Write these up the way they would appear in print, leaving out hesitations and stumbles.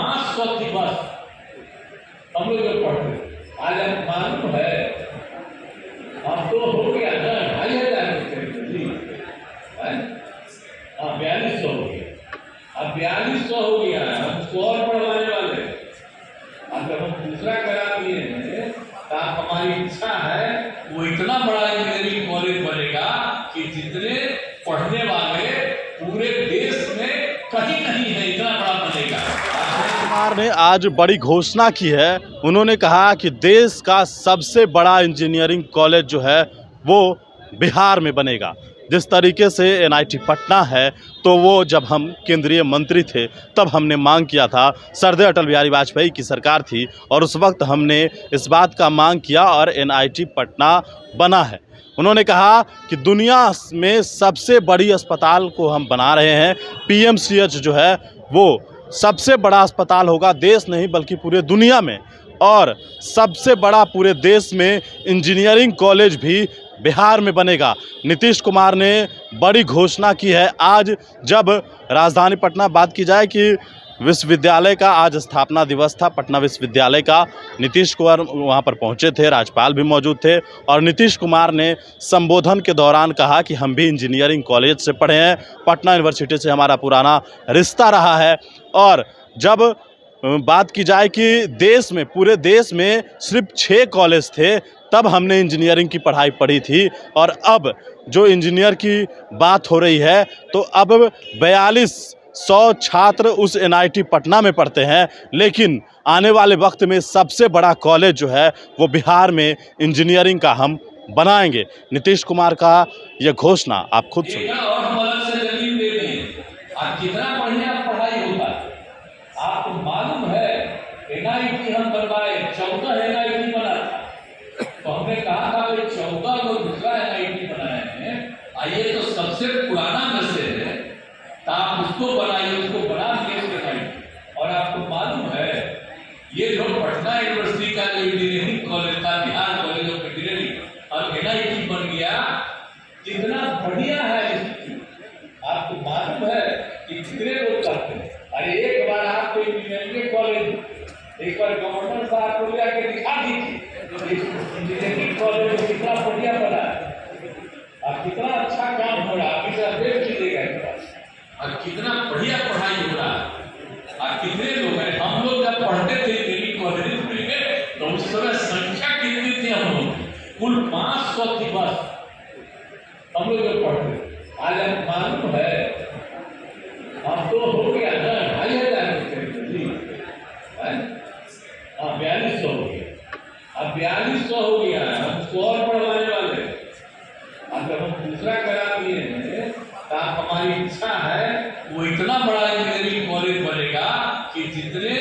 500 की बस हम लोग जो पढ़ते, आज आप मालूम है अब तो हो गया ना 2500 हाँ 4200 हो गया, अब 4200 हो गया, हम उसको और बढ़वाने वाले। अब जब हम दूसरा करा दिए हैं तो हमारी इच्छा है वो इतना बड़ा इंजीनियरिंग कॉलेज बनेगा कि जितने पढ़ने वाले पूरे देश में कहीं नहीं है, इतना बड़ा बनेगा। कुमार ने आज बड़ी घोषणा की है। उन्होंने कहा कि देश का सबसे बड़ा इंजीनियरिंग कॉलेज जो है वो बिहार में बनेगा। जिस तरीके से एनआईटी पटना है, तो वो जब हम केंद्रीय मंत्री थे तब हमने मांग किया था, सरदार अटल बिहारी वाजपेयी की सरकार थी और उस वक्त हमने इस बात का मांग किया और एनआईटी पटना बना है। उन्होंने कहा कि दुनिया में सबसे बड़ी अस्पताल को हम बना रहे हैं। पीएमसीएच जो है वो सबसे बड़ा अस्पताल होगा, देश नहीं बल्कि पूरे दुनिया में, और सबसे बड़ा पूरे देश में इंजीनियरिंग कॉलेज भी बिहार में बनेगा। नीतीश कुमार ने बड़ी घोषणा की है। आज जब राजधानी पटना बात की जाए कि विश्वविद्यालय का आज स्थापना दिवस था, पटना विश्वविद्यालय का, नीतीश कुमार वहां पर पहुंचे थे, राज्यपाल भी मौजूद थे और नीतीश कुमार ने संबोधन के दौरान कहा कि हम भी इंजीनियरिंग कॉलेज से पढ़े हैं, पटना यूनिवर्सिटी से हमारा पुराना रिश्ता रहा है। और जब बात की जाए कि देश में, पूरे देश में सिर्फ 6 कॉलेज थे, तब हमने इंजीनियरिंग की पढ़ाई पढ़ी थी और अब जो इंजीनियर की बात हो रही है तो अब 4200 छात्र उस एनआईटी पटना में पढ़ते हैं, लेकिन आने वाले वक्त में सबसे बड़ा कॉलेज जो है वो बिहार में इंजीनियरिंग का हम बनाएंगे। नीतीश कुमार का यह घोषणा आप खुद सुनिए। आपको मालूम है एनआईटी हम बनवाए, 14 एनआईटी बना था, तो हमने कहा था कि 14 लोग दूसरा एनआईटी बनाए हैं, आइए तो सबसे पुराना में से है तो आप उसको बनाइए, उसको बना दिए एनआईटी। और आपको मालूम है ये जो पटना यूनिवर्सिटी का जो इंजीनियरिंग कॉलेज था, बिहार कॉलेज ऑफ इंजीनियरिंग, और एनआईटी बन गया, कितना बढ़िया है इंस्टीट्यूट। आपको मालूम है कि कितने लोग करते हैं। अरे एक बार आपको इंजीनियरिंग कॉलेज, एक बार गवर्नर साहब को लेकर दिखा दीजिए इंजीनियरिंग कॉलेज कितना बढ़िया बना है और कितना अच्छा काम हो रहा है, आप देख लीजिएगा और कितना बढ़िया पढ़ाई हो रहा है और कितने लोग हैं। हम लोग जब पढ़ते थे इंजीनियरिंग कॉलेज में तो उस समय संख्या कितनी थी, हम लोग कुल 500 की बस हम लोग जो पढ़ते। आज आप मालूम है अब तो हो गया ना 2500 हाँ 4200 हो गया, अब 4200 हो गया, हम उसको और बढ़वाने वाले। अब जब हम दूसरा करा दिए हैं तो हमारी इच्छा है वो इतना बड़ा इंजीनियरिंग कॉलेज बनेगा कि जितने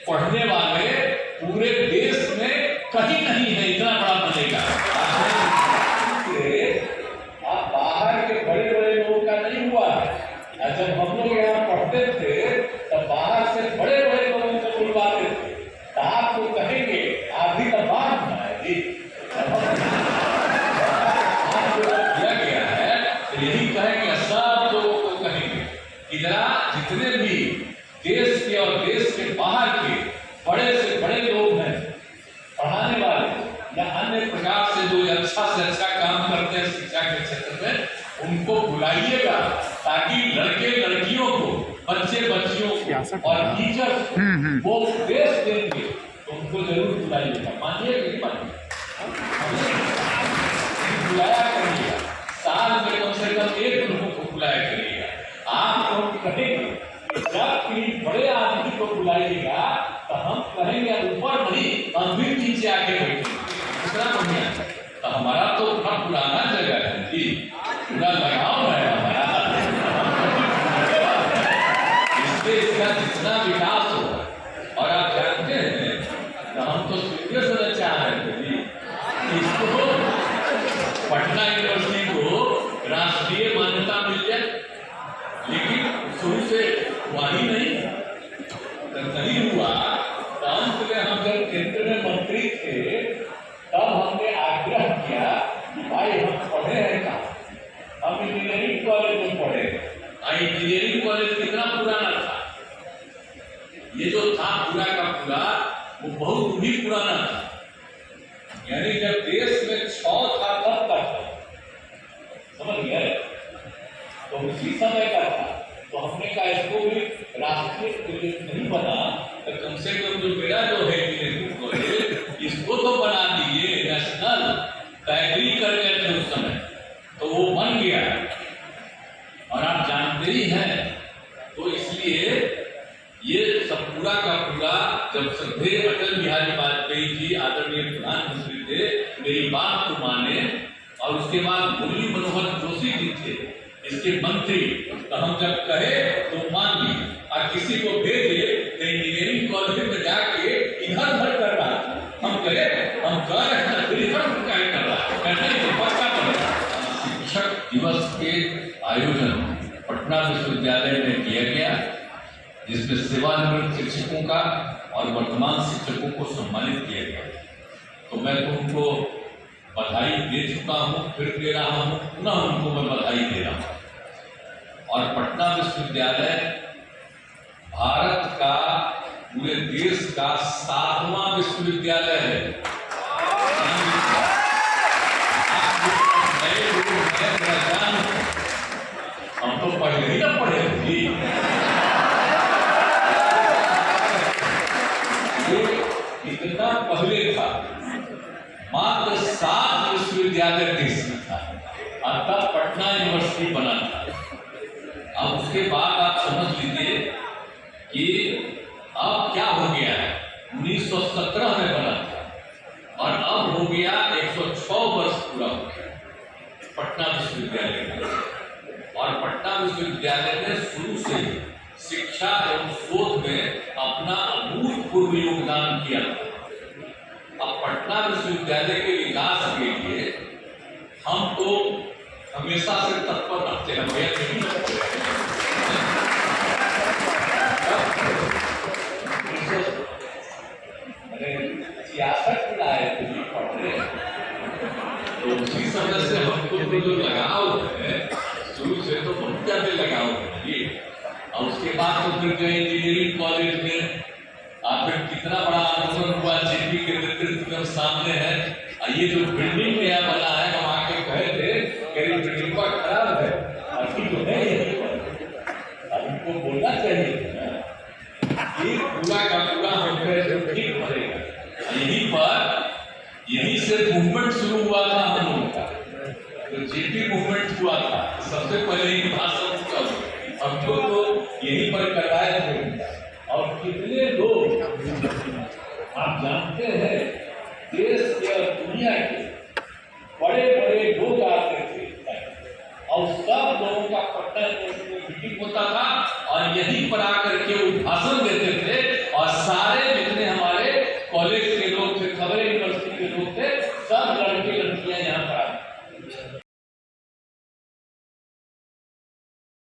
पढ़ने वाले पूरे देश में कहीं नहीं है, इतना बड़ा बनेगा। आप बाहर के बड़े बड़े लोगों का नहीं हुआ। जब हम लोग यहाँ पढ़ते थे तब बाहर से बड़े बड़े लोगों को बुलवाते थे, तो आपको कहेंगे आप भी तो बात बनाएगी, किया गया है तो यही कहेंगे, सब लोगों को कहेंगे कि जरा जितने भी देश के और देश के बाहर के बड़े से बड़े लोग हैं, पढ़ाने वाले या अन्य प्रकार से जो अच्छा काम करते हैं शिक्षा के क्षेत्र में, उनको बुलाइएगा ताकि लड़के लड़कियों को, बच्चे बच्चियों को और टीचर्स को वो उपदेश देंगे, तो उनको जरूर बुलाइएगा। मानिए कि नहीं मानिए, बुलाया करिएगा, साल में कम से कम 1 लोगों को बुलाया करिएगा। आप लोग कहेंगे जब किसी बड़े आदमी को बुलाइएगा तो हम कहेंगे ऊपर नहीं, हम भी नीचे आके बैठेंगे, कितना बढ़िया। तो हमारा तो बहुत पुराना जगह है जी, पूरा लगाव है हमारा, इससे इसका जितना विकास हो। और आप जानते हैं तो हम तो शुरू से चाह रहे थे जी इसको, पटना यूनिवर्सिटी को राष्ट्रीय मान्यता मिल जाए, लेकिन शुरू से वही नहीं हुआ। तो अंत में हम जब केंद्र में मंत्री थे तब हमने आग्रह किया कि भाई हम पढ़े हैं कहाँ, हम इंजीनियरिंग कॉलेज में पढ़े। इंजीनियरिंग कॉलेज कितना पुराना था, ये जो था पूरा का पूरा वो बहुत ही पुराना था, यानी जब देश में 6 था तब का था, समझ गए? तो उसी समय का था। तो हमने कहा इसको भी राष्ट्रीय प्रोजेक्ट नहीं बना तो कम से कम जो मेरा जो है इसको तो बना दीजिए नेशनल। तैयारी कर गए थे उस समय, तो वो बन गया और आप जानते ही हैं। तो इसलिए ये सब पूरा का पूरा जब श्रद्धेय अटल बिहारी वाजपेयी जी आदरणीय प्रधानमंत्री थे, मेरी बात को माने, और उसके बाद मुरली मनोहर जोशी जी थे इसके मंत्री, तो हम जब कहे तो मान ली, और किसी को भेजे तो इंजीनियरिंग कॉलेज में जाके इधर उधर कर रहा था। हम कहे हम कह रहे हैं फिर इधर क्या कर रहा है, कहते हैं पक्का करेगा। शिक्षक दिवस के आयोजन पटना विश्वविद्यालय में किया गया, जिसमें सेवानिवृत्त शिक्षकों का और वर्तमान शिक्षकों को सम्मानित किया गया। तो मैं तो उनको बधाई दे चुका हूँ, फिर दे रहा हूँ, पुनः उनको मैं बधाई दे रहा हूँ। और पटना विश्वविद्यालय भारत का, पूरे देश का 7वां विश्वविद्यालय है। हम तो पढ़े ही ना पढ़े जी, इतना पहले था, मात्र 7 विश्वविद्यालय देश में था, और तब पटना यूनिवर्सिटी बना था। अब उसके बाद आप समझ लीजिए कि अब क्या हो गया है। 1917 में बना था और अब हो गया 106 वर्ष पूरा हो गया पटना विश्वविद्यालय में। और पटना विश्वविद्यालय ने शुरू से शिक्षा एवं शोध में अपना अभूतपूर्व योगदान किया। अब पटना विश्वविद्यालय के विकास के लिए हम तो हमेशा से तत्पर रहते हैं, सियासत में आए थे पढ़ रहे, तो उसी समय से हमको जो लगाव है शुरू से तो बहुत ज्यादा लगाव है ये। और उसके बाद तो फिर जो इंजीनियरिंग कॉलेज में फिर कितना बड़ा आंदोलन हुआ, जेपी के नेतृत्व में सामने है। ये जो बिल्डिंग नया बना है, हम आके कहे थे कि बिल्डिंग खराब है, अभी जो है हमको बोलना चाहिए ये पूरा का पूरा हमको ठीक पड़ेगा। यहीं से मूवमेंट शुरू हुआ था हम लोगों का, तो जेपी मूवमेंट हुआ था, सबसे पहले ही भाषण हमको तो यहीं पर करवाए थे। और कितने लोग आप जानते हैं, देश के और दुनिया के बड़े बड़े लोग आते थे और सब लोगों का पटना मीटिंग होता था और यहीं पर आकर के वो भाषण देते थे और सारे